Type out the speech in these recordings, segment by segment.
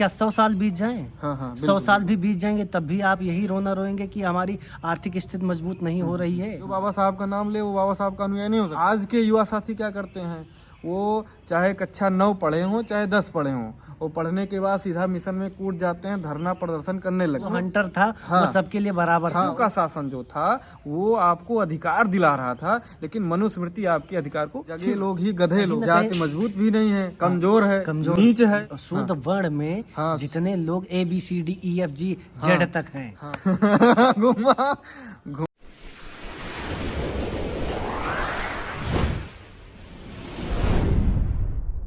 क्या 100 साल बीत जाएं? हाँ हाँ 100 साल भी बीत जाएंगे तब भी आप यही रोना रोएंगे कि हमारी आर्थिक स्थिति मजबूत नहीं हो रही है। जो बाबा साहब का नाम ले वो बाबा साहब का अनुयायी नहीं हो सकता। आज के युवा साथी क्या करते हैं, वो चाहे कक्षा 9 पढ़े हों चाहे 10 पढ़े हों, वो पढ़ने के बाद सीधा मिशन में कूद जाते हैं, धरना प्रदर्शन करने लगते जो हैं। हंटर था हाँ। वो सबके लिए बराबर था। का शासन जो था वो आपको अधिकार दिला रहा था, लेकिन मनुस्मृति आपके अधिकार को जगह लोग ही गधे लोग, जाति मजबूत भी नहीं है, कमजोर है, नीच है। शुद्ध वर्ण में हाँ। जितने लोग ABCDEFGZ तक हैं। हाँ। घुमा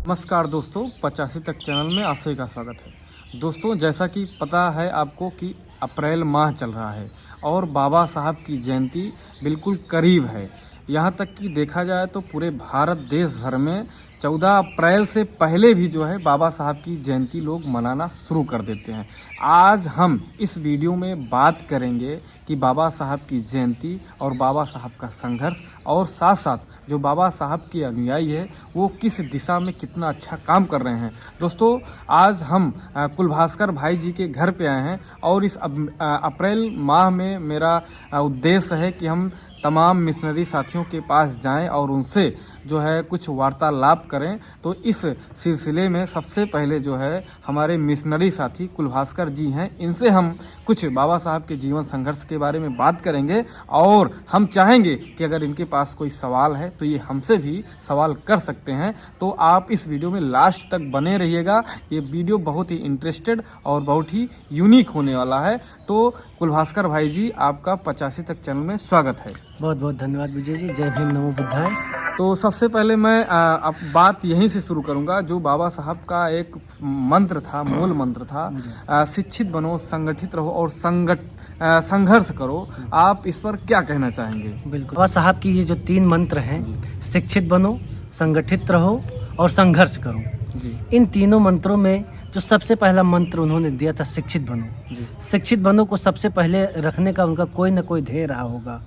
नमस्कार दोस्तों, 85 तक चैनल में आप सभी का स्वागत है। दोस्तों, जैसा कि पता है आपको कि अप्रैल माह चल रहा है और बाबा साहब की जयंती बिल्कुल करीब है। यहाँ तक कि देखा जाए तो पूरे भारत देश भर में 14 अप्रैल से पहले भी जो है बाबा साहब की जयंती लोग मनाना शुरू कर देते हैं। आज हम इस वीडियो में बात करेंगे कि बाबा साहब की जयंती और बाबा साहब का संघर्ष और साथ साथ जो बाबा साहब के अनुयायी है वो किस दिशा में कितना अच्छा काम कर रहे हैं। दोस्तों, आज हम कुलभास्कर भाई जी के घर पे आए हैं और इस अप्रैल माह में मेरा उद्देश्य है कि हम तमाम मिशनरी साथियों के पास जाएं और उनसे जो है कुछ वार्तालाप करें। तो इस सिलसिले में सबसे पहले जो है हमारे मिशनरी साथी कुलभास्कर जी हैं, इनसे हम कुछ बाबा साहब के जीवन संघर्ष के बारे में बात करेंगे और हम चाहेंगे कि अगर इनके पास कोई सवाल है तो ये हमसे भी सवाल कर सकते हैं। तो आप इस वीडियो में लास्ट तक बने रहिएगा। ये वीडियो बहुत ही इंटरेस्टेड और बहुत ही यूनिक होने वाला है। तो कुलभास्कर भाई जी, आपका 85 तक चैनल में स्वागत है। बहुत बहुत धन्यवाद विजय जी। जय भीम, नमो बुद्धाय। तो सबसे पहले मैं अब बात यहीं से शुरू करूंगा। जो बाबा साहब का एक मंत्र था, मूल मंत्र था, शिक्षित बनो, संगठित रहो और संघर्ष करो। आप इस पर क्या कहना चाहेंगे? बिल्कुल, बाबा साहब की ये जो 3 मंत्र हैं, शिक्षित बनो, संगठित रहो और संघर्ष करो जी। इन तीनों मंत्रों में जो सबसे पहला मंत्र उन्होंने दिया था शिक्षित बनो। शिक्षित बनो को सबसे पहले रखने का उनका कोई ना कोई ध्येय रहा होगा,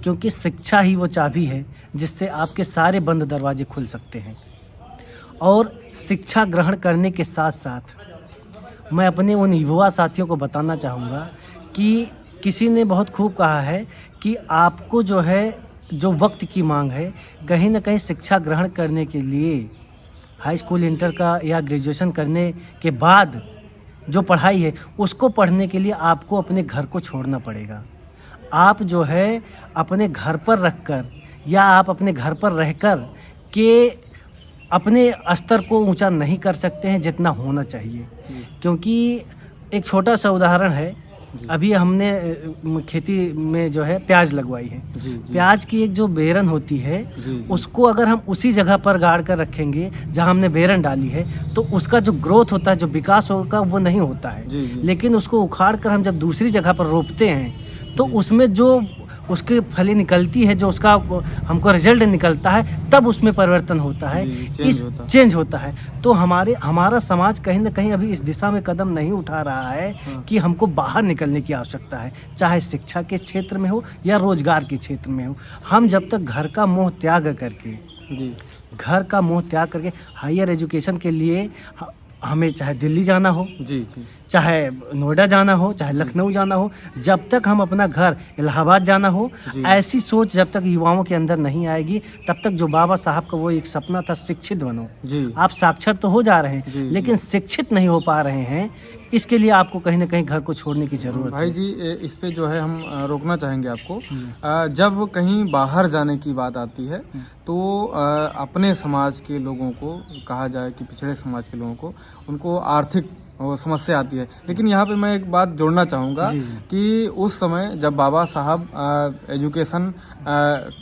क्योंकि शिक्षा ही वो चाबी है जिससे आपके सारे बंद दरवाजे खुल सकते हैं। और शिक्षा ग्रहण करने के साथ साथ मैं अपने उन युवा साथियों को बताना चाहूँगा कि किसी ने बहुत खूब कहा है कि आपको जो है, जो वक्त की मांग है, कहीं ना कहीं शिक्षा ग्रहण करने के लिए हाई स्कूल, इंटर का या ग्रेजुएशन करने के बाद जो पढ़ाई है उसको पढ़ने के लिए आपको अपने घर को छोड़ना पड़ेगा। आप जो है अपने घर पर रखकर या आप अपने घर पर रहकर के अपने स्तर को ऊंचा नहीं कर सकते हैं जितना होना चाहिए। क्योंकि एक छोटा सा उदाहरण है, अभी हमने खेती में जो है प्याज लगवाई है। प्याज की एक जो बेरन होती है उसको अगर हम उसी जगह पर गाड़ कर रखेंगे जहां हमने बेरन डाली है तो उसका जो ग्रोथ होता है, जो विकास होगा, वो नहीं होता है। लेकिन उसको उखाड़ कर हम जब दूसरी जगह पर रोपते हैं तो उसमें जो उसकी फली निकलती है, जो उसका हमको रिजल्ट निकलता है, तब उसमें परिवर्तन होता है, चेंज होता है। तो हमारा समाज कहीं ना कहीं अभी इस दिशा में कदम नहीं उठा रहा है कि हमको बाहर निकलने की आवश्यकता है, चाहे शिक्षा के क्षेत्र में हो या रोजगार के क्षेत्र में हो। हम जब तक घर का मोह त्याग करके हायर एजुकेशन के लिए हमें चाहे दिल्ली जाना हो, चाहे नोएडा जाना हो, चाहे लखनऊ जाना हो, जब तक हम अपना घर इलाहाबाद जाना हो, ऐसी सोच जब तक युवाओं के अंदर नहीं आएगी तब तक जो बाबा साहब का वो एक सपना था, शिक्षित बनो। आप साक्षर तो हो जा रहे हैं लेकिन शिक्षित नहीं हो पा रहे हैं। इसके लिए आपको कहीं ना कहीं घर को छोड़ने की जरूरत है। भाई जी, इस पे जो है हम रोकना चाहेंगे आपको। जब कहीं बाहर जाने की बात आती है तो अपने समाज के लोगों को कहा जाए कि पिछड़े समाज के लोगों को, उनको आर्थिक समस्या आती है। लेकिन यहाँ पे मैं एक बात जोड़ना चाहूँगा कि उस समय जब बाबा साहब एजुकेशन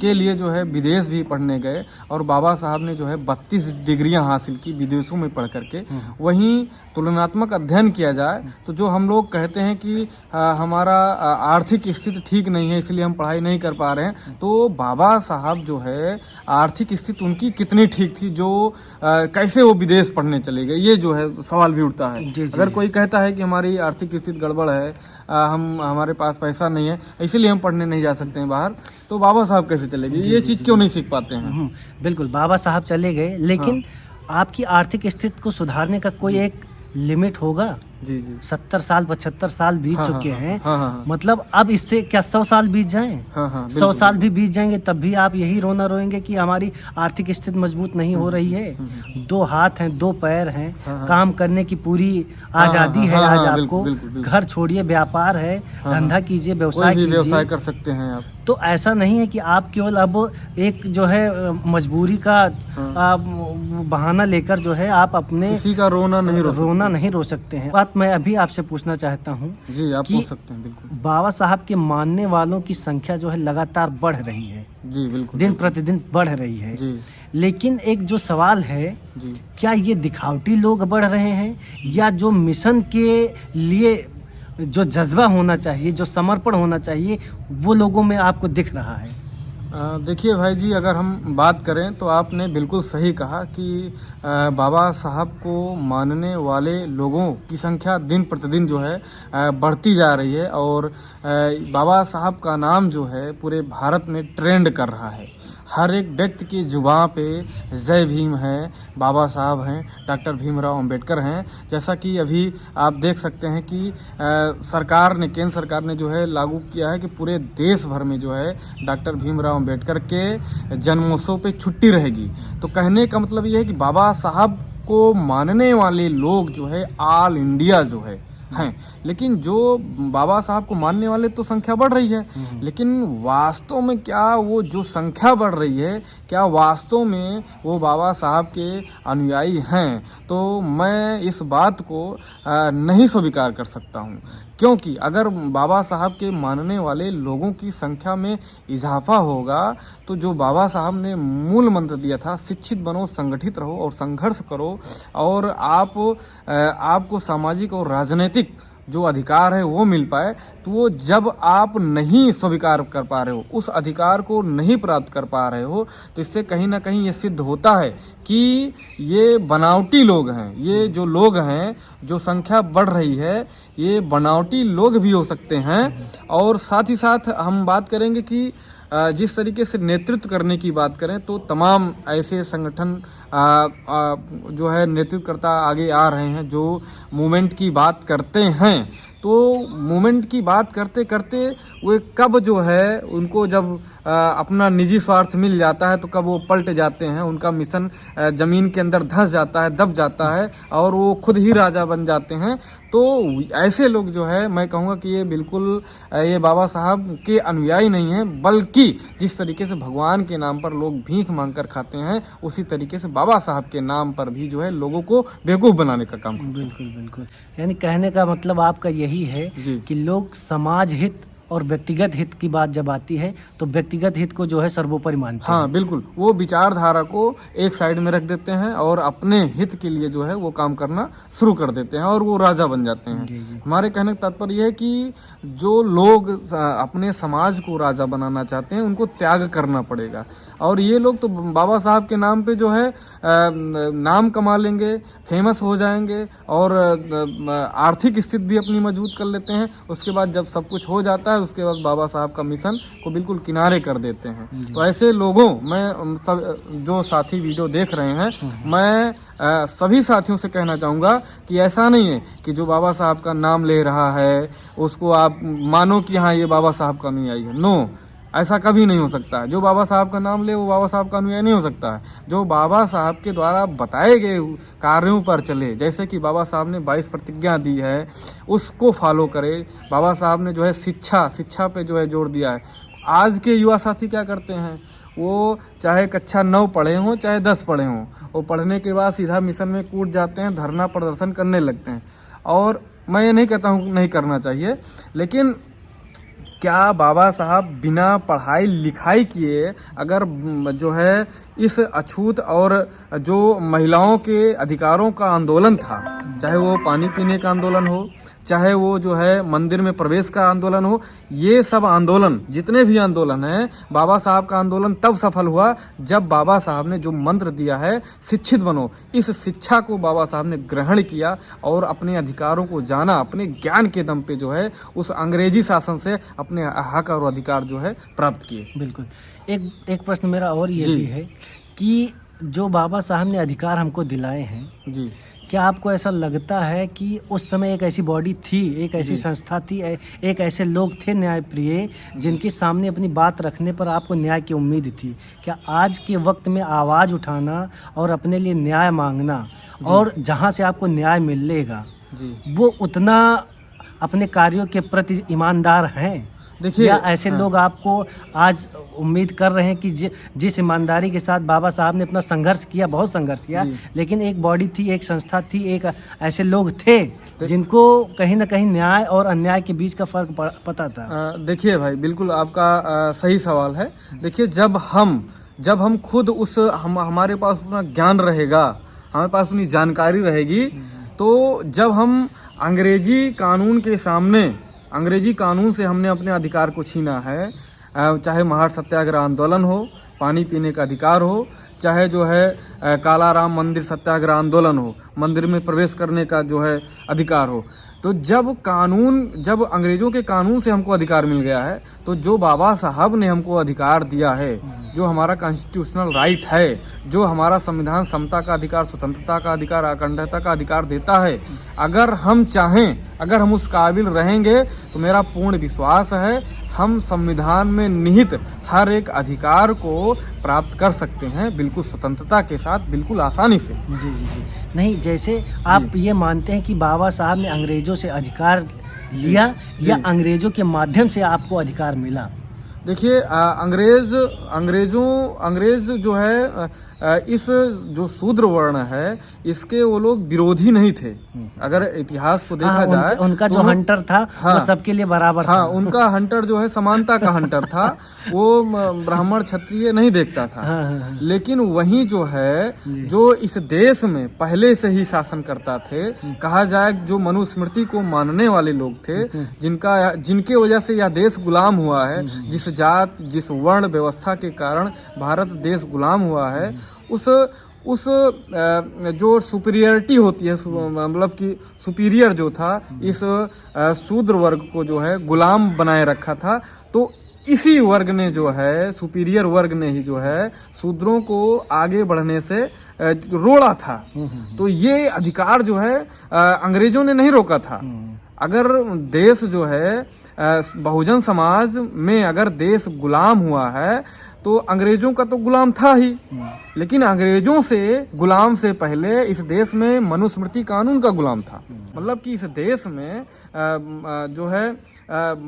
के लिए जो है विदेश भी पढ़ने गए और बाबा साहब ने जो है 32 डिग्रियां हासिल की विदेशों में पढ़ करके, वहीं तुलनात्मक अध्ययन किया जाए तो जो हम लोग कहते हैं कि हमारा आर्थिक स्थिति ठीक नहीं है इसलिए हम पढ़ाई नहीं कर पा रहे हैं, तो बाबा साहब जो है आर्थिक स्थिति उनकी कितनी ठीक थी, जो कैसे वो विदेश पढ़ने चले गए, ये जो है सवाल भी उठता है। अगर कोई कहता है कि हमारी आर्थिक स्थिति गड़बड़ है, हमारे पास पैसा नहीं है इसीलिए हम पढ़ने नहीं जा सकते हैं बाहर, तो बाबा साहब कैसे चले गए? ये चीज़ क्यों नहीं सीख पाते हैं? बिल्कुल, बाबा साहब चले गए, लेकिन आपकी आर्थिक स्थिति को सुधारने का कोई एक लिमिट होगा। जी जी 70 साल 75 साल बीत हाँ, चुके हाँ, हैं। हाँ, हाँ, हाँ, मतलब अब इससे क्या 100 साल बीत जाएं? हाँ, हाँ, 100 बिल्कुल, साल भी बीत जाएंगे तब भी आप यही रोना रोएंगे कि हमारी आर्थिक स्थिति मजबूत नहीं हो रही है। हम्म। 2 हाथ हैं, 2 पैर हैं, हाँ, हाँ। काम करने की पूरी हाँ, आज़ादी है हाँ, आज हाँ, आपको। बिल्कुल, बिल्कुल। घर छोड़िए, व्यापार है, हाँ, धंधा कीजिए, कोई व्यवसाय भी व्यवसाय कीजिए। कर सकते हैं आप। तो ऐसा नहीं है कि आप केवल अब एक जो है मजबूरी का हाँ। बहाना लेकर जो है आप अपने किसी का रोना नहीं रो रोना सकते। नहीं रो सकते हैं। बात मैं अभी आपसे पूछना चाहता हूँ जी आप कि पूछ सकते हैं, बिल्कुल। बाबा साहब के मानने वालों की संख्या जो है लगातार बढ़ रही है, जी बिल्कुल, दिन बिल्कुल। प्रतिदिन बढ़ रही है। जी लेकिन एक जो सवाल है, जी क्या ये दिखावटी लोग बढ़ रहे हैं या जो मिशन के लिए जो जज्बा होना चाहिए, जो समर्पण होना चाहिए, वो लोगों में आपको दिख रहा है? देखिए भाई जी, अगर हम बात करें तो आपने बिल्कुल सही कहा कि बाबा साहब को मानने वाले लोगों की संख्या दिन प्रतिदिन जो है बढ़ती जा रही है और बाबा साहब का नाम जो है पूरे भारत में ट्रेंड कर रहा है। हर एक व्यक्ति की जुबान पे जय भीम है, बाबा साहब हैं, डॉक्टर भीमराव अंबेडकर हैं। जैसा कि अभी आप देख सकते हैं कि सरकार ने, केंद्र सरकार ने जो है लागू किया है कि पूरे देश भर में जो है डॉक्टर भीमराव अंबेडकर के जन्मोत्सव पे छुट्टी रहेगी। तो कहने का मतलब ये है कि बाबा साहब को मानने वाले लोग जो है ऑल इंडिया जो है हैं, लेकिन जो बाबा साहब को मानने वाले तो संख्या बढ़ रही है, लेकिन वास्तव में क्या वो जो संख्या बढ़ रही है, क्या वास्तव में वो बाबा साहब के अनुयायी हैं? तो मैं इस बात को नहीं स्वीकार कर सकता हूँ, क्योंकि अगर बाबा साहब के मानने वाले लोगों की संख्या में इजाफा होगा तो जो बाबा साहब ने मूल मंत्र दिया था, शिक्षित बनो, संगठित रहो और संघर्ष करो, और आपको सामाजिक और राजनीतिक जो अधिकार है वो मिल पाए, तो वो जब आप नहीं स्वीकार कर पा रहे हो, उस अधिकार को नहीं प्राप्त कर पा रहे हो, तो इससे कहीं ना कहीं ये सिद्ध होता है कि ये बनावटी लोग हैं। ये जो लोग हैं, जो संख्या बढ़ रही है, ये बनावटी लोग भी हो सकते हैं। और साथ ही साथ हम बात करेंगे कि जिस तरीके से नेतृत्व करने की बात करें तो तमाम ऐसे संगठन जो है नेतृत्वकर्ता आगे आ रहे हैं जो मूवमेंट की बात करते हैं। तो मूवमेंट की बात करते करते वे कब जो है उनको जब अपना निजी स्वार्थ मिल जाता है तो कब वो पलट जाते हैं, उनका मिशन जमीन के अंदर धंस जाता है, दब जाता है और वो खुद ही राजा बन जाते हैं। तो ऐसे लोग जो है, मैं कहूँगा कि ये बिल्कुल ये बाबा साहब के अनुयायी नहीं हैं, बल्कि जिस तरीके से भगवान के नाम पर लोग भीख मांगकर खाते हैं, उसी तरीके से बाबा साहब के नाम पर भी जो है लोगों को बेवकूफ़ बनाने का काम करते हैं। बिल्कुल बिल्कुल, यानी कहने का मतलब आपका यही है जी कि लोग समाज हित और व्यक्तिगत हित की बात जब आती है तो व्यक्तिगत हित को जो है सर्वोपरि मानते हैं। हाँ बिल्कुल, वो विचारधारा को एक साइड में रख देते हैं और अपने हित के लिए जो है वो काम करना शुरू कर देते हैं और वो राजा बन जाते हैं। जी, जी। हमारे कहने का तात्पर्य यह है कि जो लोग अपने समाज को राजा बनाना चाहते हैं उनको त्याग करना पड़ेगा। और ये लोग तो बाबा साहब के नाम पे जो है नाम कमा लेंगे, फेमस हो जाएंगे और आर्थिक स्थिति भी अपनी मजबूत कर लेते हैं। उसके बाद जब सब कुछ हो जाता है, उसके बाद बाबा साहब का मिशन को बिल्कुल किनारे कर देते हैं। तो ऐसे लोगों, मैं सब जो साथी वीडियो देख रहे हैं, मैं सभी साथियों से कहना चाहूँगा कि ऐसा नहीं है कि जो बाबा साहब का नाम ले रहा है उसको आप मानो कि हाँ ये बाबा साहब का अनुयायी है। नो, ऐसा कभी नहीं हो सकता है। जो बाबा साहब का नाम ले वो बाबा साहब का अनुयायी नहीं हो सकता है। जो बाबा साहब के द्वारा बताए गए कार्यों पर चले, जैसे कि बाबा साहब ने 22 प्रतिज्ञा दी है, उसको फॉलो करे। बाबा साहब ने जो है शिक्षा पे जो है जोर दिया है। आज के युवा साथी क्या करते हैं, वो चाहे कक्षा 9 पढ़े हों चाहे 10 पढ़े हों, वो पढ़ने के बाद सीधा मिशन में कूद जाते हैं, धरना प्रदर्शन करने लगते हैं। और मैं ये नहीं कहता हूँ नहीं करना चाहिए, लेकिन क्या बाबा साहब बिना पढ़ाई लिखाई किए अगर जो है इस अछूत और जो महिलाओं के अधिकारों का आंदोलन था, चाहे वो पानी पीने का आंदोलन हो, चाहे वो जो है मंदिर में प्रवेश का आंदोलन हो, ये सब आंदोलन, जितने भी आंदोलन हैं, बाबा साहब का आंदोलन तब सफल हुआ जब बाबा साहब ने जो मंत्र दिया है, शिक्षित बनो, इस शिक्षा को बाबा साहब ने ग्रहण किया और अपने अधिकारों को जाना, अपने ज्ञान के दम पे जो है उस अंग्रेजी शासन से अपने हक और अधिकार जो है प्राप्त किए। बिल्कुल। एक प्रश्न मेरा और ये जी। भी है कि जो बाबा साहब ने अधिकार हमको दिलाए हैं, जी क्या आपको ऐसा लगता है कि उस समय एक ऐसी बॉडी थी, एक ऐसी संस्था थी, एक ऐसे लोग थे न्यायप्रिय जिनके सामने अपनी बात रखने पर आपको न्याय की उम्मीद थी? क्या आज के वक्त में आवाज़ उठाना और अपने लिए न्याय मांगना और जहाँ से आपको न्याय मिलेगा जी वो उतना अपने कार्यों के प्रति ईमानदार हैं? देखिए, या ऐसे लोग आपको आज उम्मीद कर रहे हैं कि जिस ईमानदारी के साथ बाबा साहब ने अपना संघर्ष किया, बहुत संघर्ष किया, लेकिन एक बॉडी थी, एक संस्था थी, एक ऐसे लोग थे जिनको कहीं ना कहीं न्याय और अन्याय के बीच का फर्क पता था? देखिए भाई, बिल्कुल आपका सही सवाल है। देखिए, जब हम खुद हमारे पास उतना ज्ञान रहेगा, हमारे पास उतनी जानकारी रहेगी, तो जब हम अंग्रेजी कानून से हमने अपने अधिकार को छीना है, चाहे महार सत्याग्रह आंदोलन हो, पानी पीने का अधिकार हो, चाहे जो है कालाराम मंदिर सत्याग्रह आंदोलन हो, मंदिर में प्रवेश करने का जो है अधिकार हो, तो जब अंग्रेजों के कानून से हमको अधिकार मिल गया है, तो जो बाबा साहब ने हमको अधिकार दिया है, जो हमारा कॉन्स्टिट्यूशनल राइट है, जो हमारा संविधान समता का अधिकार, स्वतंत्रता का अधिकार, अखंडता का अधिकार देता है, अगर हम चाहें, अगर हम उस काबिल रहेंगे, तो मेरा पूर्ण विश्वास है हम संविधान में निहित हर एक अधिकार को प्राप्त कर सकते हैं, बिल्कुल स्वतंत्रता के साथ, बिल्कुल आसानी से। जी जी जी। नहीं, जैसे आप ये मानते हैं कि बाबा साहब ने अंग्रेजों से अधिकार लिया या अंग्रेजों के माध्यम से आपको अधिकार मिला? देखिए, अंग्रेज जो है इस जो शूद्र वर्ण है, इसके वो लोग विरोधी नहीं थे। अगर इतिहास को देखा जाए, उनका जो हंटर था वो सबके लिए बराबर था। उनका हंटर जो है समानता का हंटर था, वो ब्राह्मण क्षत्रिय नहीं देखता था। लेकिन वहीं जो है, जो इस देश में पहले से ही शासन करता थे, कहा जाए जो मनुस्मृति को मानने वाले लोग थे, जिनके वजह से यह देश गुलाम हुआ है, जिस जात जिस वर्ण व्यवस्था के कारण भारत देश गुलाम हुआ है, उस जो सुपीरियरिटी होती है, मतलब कि सुपीरियर जो था, इस शूद्र वर्ग को जो है गुलाम बनाए रखा था। तो इसी वर्ग ने जो है, सुपीरियर वर्ग ने ही जो है शूद्रों को आगे बढ़ने से रोड़ा था। तो ये अधिकार जो है अंग्रेजों ने नहीं रोका था। अगर देश जो है बहुजन समाज में अगर देश गुलाम हुआ है, तो अंग्रेजों का तो गुलाम था ही, लेकिन अंग्रेजों से गुलाम से पहले इस देश में मनुस्मृति कानून का गुलाम था। मतलब कि इस देश में जो है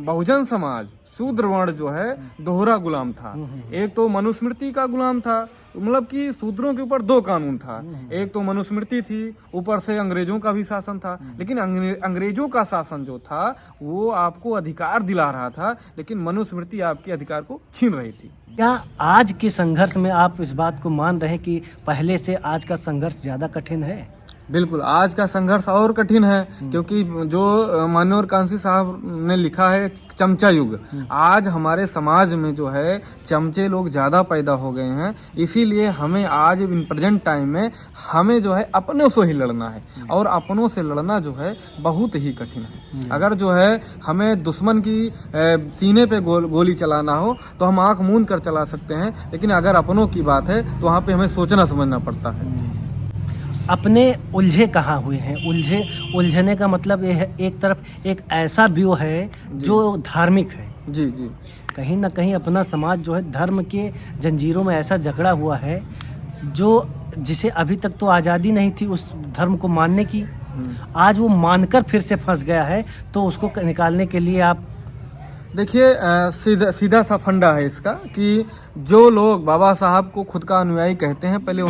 बहुजन समाज, शूद्र वर्ण जो है दोहरा गुलाम था। एक तो मनुस्मृति का गुलाम था, मतलब कि शूद्रों के ऊपर दो कानून था, एक तो मनुस्मृति थी, ऊपर से अंग्रेजों का भी शासन था। लेकिन अंग्रेजों का शासन जो था वो आपको अधिकार दिला रहा था, लेकिन मनुस्मृति आपके अधिकार को छीन रही थी। क्या आज के संघर्ष में आप इस बात को मान रहे हैं कि पहले से आज का संघर्ष ज्यादा कठिन है? बिल्कुल, आज का संघर्ष और कठिन है, क्योंकि जो माननीय कांसी साहब ने लिखा है चमचा युग, आज हमारे समाज में जो है चमचे लोग ज्यादा पैदा हो गए हैं। इसीलिए हमें आज इन प्रेजेंट टाइम में हमें जो है अपनों से ही लड़ना है, और अपनों से लड़ना जो है बहुत ही कठिन है। अगर जो है हमें दुश्मन की सीने पे गोली चलाना हो तो हम आंख मूंद कर चला सकते हैं, लेकिन अगर अपनों की बात है तो वहाँ पे हमें सोचना समझना पड़ता है। अपने उलझे कहाँ हुए हैं? उलझने का मतलब ये है, एक तरफ एक ऐसा व्यू है जो धार्मिक है। जी जी। कहीं ना कहीं अपना समाज जो है धर्म के जंजीरों में ऐसा जकड़ा हुआ है, जो जिसे अभी तक तो आज़ादी नहीं थी उस धर्म को मानने की, आज वो मानकर फिर से फंस गया है। तो उसको निकालने के लिए आप देखिए, सीधा सा फंडा है इसका कि जो लोग बाबा साहब को खुद का अनुयायी कहते हैं, पहले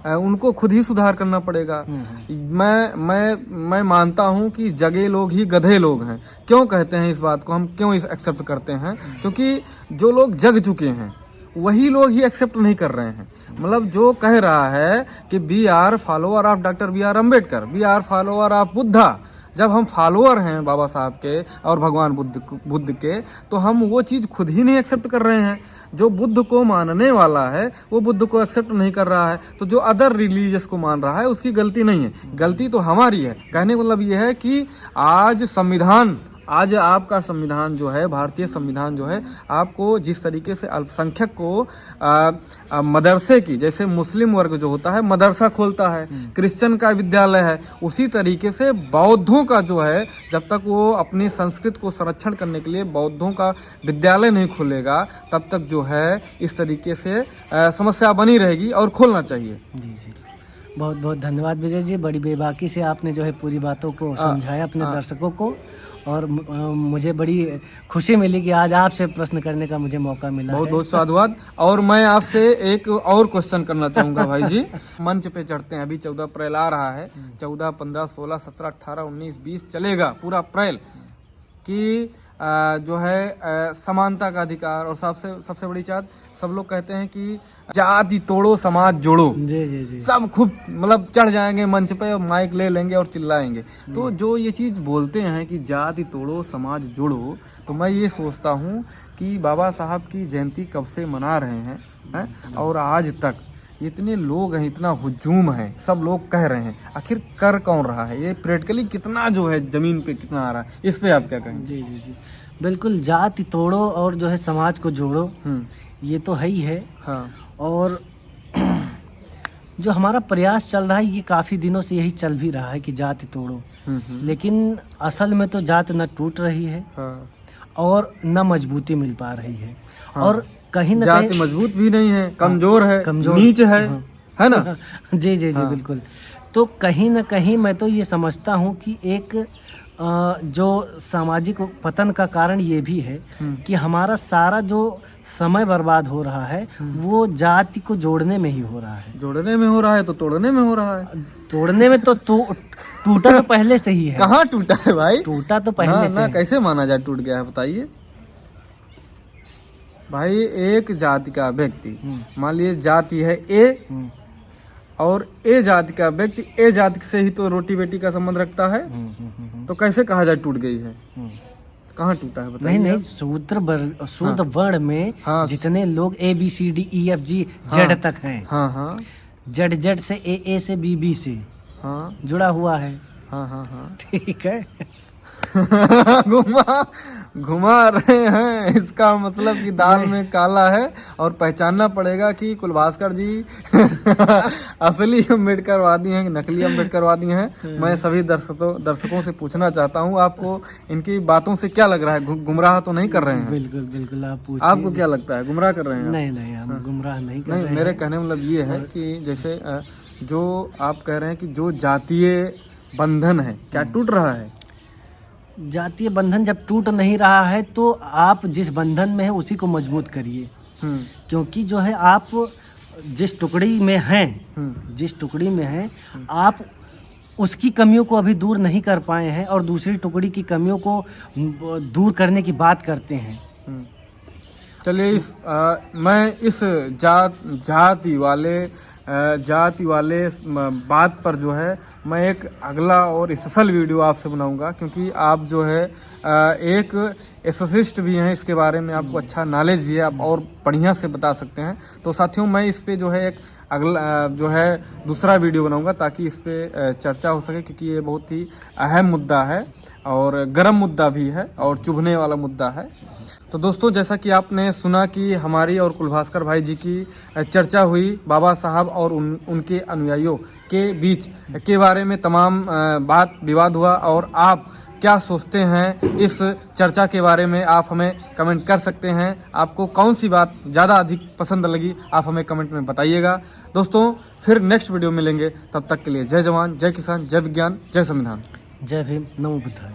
उनको खुद ही सुधार करना पड़ेगा। मैं मानता हूं कि जगे लोग ही गधे लोग हैं। क्यों कहते हैं इस बात को, हम क्यों एक्सेप्ट करते हैं? क्योंकि जो लोग जग चुके हैं वही लोग ही एक्सेप्ट नहीं कर रहे हैं। मतलब जो कह रहा है कि we are follower of doctor B R Ambedkar, we are follower of Buddha, जब हम फॉलोअर हैं बाबा साहब के और भगवान बुद्ध के, तो हम वो चीज़ खुद ही नहीं एक्सेप्ट कर रहे हैं। जो बुद्ध को मानने वाला है वो बुद्ध को एक्सेप्ट नहीं कर रहा है, तो जो अदर रिलीजियस को मान रहा है उसकी गलती नहीं है, गलती तो हमारी है। कहने का मतलब ये है कि आज संविधान आज आपका संविधान जो है, भारतीय संविधान जो है, आपको जिस तरीके से अल्पसंख्यक को मदरसे की, जैसे मुस्लिम वर्ग जो होता है मदरसा खोलता है, क्रिश्चियन का विद्यालय है, उसी तरीके से बौद्धों का जो है, जब तक वो अपनी संस्कृति को संरक्षण करने के लिए बौद्धों का विद्यालय नहीं खोलेगा, तब तक जो है इस तरीके से समस्या बनी रहेगी और खोलना चाहिए। जी जी, बहुत बहुत धन्यवाद विजय जी, बड़ी बेबाकी से आपने जो है पूरी बातों को समझाया अपने दर्शकों को, और मुझे बड़ी खुशी मिली कि आज आपसे प्रश्न करने का मुझे मौका मिला। बहुत बहुत साधुवाद। और मैं आपसे एक और क्वेश्चन करना चाहूँगा भाई जी। मंच पे चढ़ते हैं, अभी 14 अप्रैल आ रहा है, 14, 15, 16, 17, 18, 19, 20 चलेगा पूरा अप्रैल की जो है समानता का अधिकार, और सबसे बड़ी बात, सब लोग कहते हैं कि जाति तोड़ो समाज जोड़ो। जी जी जी, सब खूब मतलब चढ़ जाएंगे मंच पे और माइक ले लेंगे और चिल्लाएंगे। तो जो ये चीज बोलते हैं कि जाति तोड़ो समाज जोड़ो, तो मैं ये सोचता हूँ कि बाबा साहब की जयंती कब से मना रहे हैं और आज तक इतने लोग हैं, इतना हुजूम है, सब लोग कह रहे हैं, आखिर कर कौन रहा है? ये प्रैक्टिकली कितना जो है जमीन पे कितना आ रहा है, इस पे आप क्या कहेंगे? जी जी जी, बिल्कुल, जाति तोड़ो और जो है समाज को जोड़ो, ये तो है ही है। हाँ। और जो हमारा प्रयास चल रहा है, ये काफ़ी दिनों से यही चल भी रहा है कि जाति तोड़ो, लेकिन असल में तो जात न टूट रही है हाँ। और न मजबूती मिल पा रही है। हाँ। और कहीं न जाति कहीं मजबूत भी नहीं है, कमजोर है, कमजोर, नीच है, हाँ। है ना? जी जी जी, हाँ। बिल्कुल। तो कहीं न कहीं मैं तो ये समझता हूँ कि एक जो सामाजिक पतन का कारण ये भी है कि हमारा सारा जो समय बर्बाद हो रहा है वो जाति को जोड़ने में ही हो रहा है। जोड़ने में हो रहा है तो तोड़ने में हो रहा है। तोड़ने में तो टूटा तो पहले से ही है। कहाँ टूटा है भाई? टूटा तो पहले से है। कैसे माना जाए टूट गया है, बताइए भाई। एक जाति का व्यक्ति, मान लीजिए जाति है ए, और ए जाति का व्यक्ति ए जाति से ही तो रोटी बेटी का संबंध रखता है, तो कैसे कहा जाए टूट गई है? कहाँ टूटा है बताइए? नहीं, शूद्र वर्ण में जितने लोग ABCDEFG Z तक हैं, हाँ हाँ, Z से A से B से हाँ जुड़ा हुआ है। हाँ हाँ हाँ, ठीक है। घुमा रहे हैं, इसका मतलब कि दाल में काला है, और पहचानना पड़ेगा कि कुलभास्कर जी असली अम्बेडकरवादी हैं कि नकली अम्बेडकरवादी हैं। मैं सभी दर्शकों से पूछना चाहता हूं, आपको इनकी बातों से क्या लग रहा है? गुमराह तो नहीं कर रहे हैं? बिल्कुल बिल्कुल, आप पूछिए। आपको क्या लगता है, गुमराह कर रहे हैं? नहीं नहीं, हम गुमराह नहीं कर रहे हैं। मेरे कहने मतलब ये है कि जैसे जो आप कह रहे हैं कि जो जातीय बंधन है क्या टूट रहा है? जातीय बंधन जब टूट नहीं रहा है तो आप जिस बंधन में है उसी को मजबूत करिए, क्योंकि जो है आप जिस टुकड़ी में हैं, आप उसकी कमियों को अभी दूर नहीं कर पाए हैं और दूसरी टुकड़ी की कमियों को दूर करने की बात करते हैं। चलिए, मैं इस जाति वाले बात पर जो है मैं एक अगला और स्पेशल वीडियो आपसे बनाऊंगा, क्योंकि आप जो है एक एसोसिस्ट भी हैं, इसके बारे में आपको अच्छा नॉलेज भी है, आप और बढ़िया से बता सकते हैं। तो साथियों, मैं इस पे जो है एक अगला जो है दूसरा वीडियो बनाऊंगा ताकि इस पे चर्चा हो सके, क्योंकि ये बहुत ही अहम मुद्दा है और गर्म मुद्दा भी है और चुभने वाला मुद्दा है। तो दोस्तों, जैसा कि आपने सुना कि हमारी और कुलभास्कर भाई जी की चर्चा हुई बाबा साहब और उनके अनुयायियों के बीच के बारे में तमाम बात विवाद हुआ, और आप क्या सोचते हैं इस चर्चा के बारे में आप हमें कमेंट कर सकते हैं। आपको कौन सी बात ज़्यादा अधिक पसंद लगी आप हमें कमेंट में बताइएगा। दोस्तों, फिर नेक्स्ट वीडियो मिलेंगे, तब तक के लिए जय जवान, जय किसान, जय विज्ञान, जय संविधान। जय भीम, नमो बुद्धाय।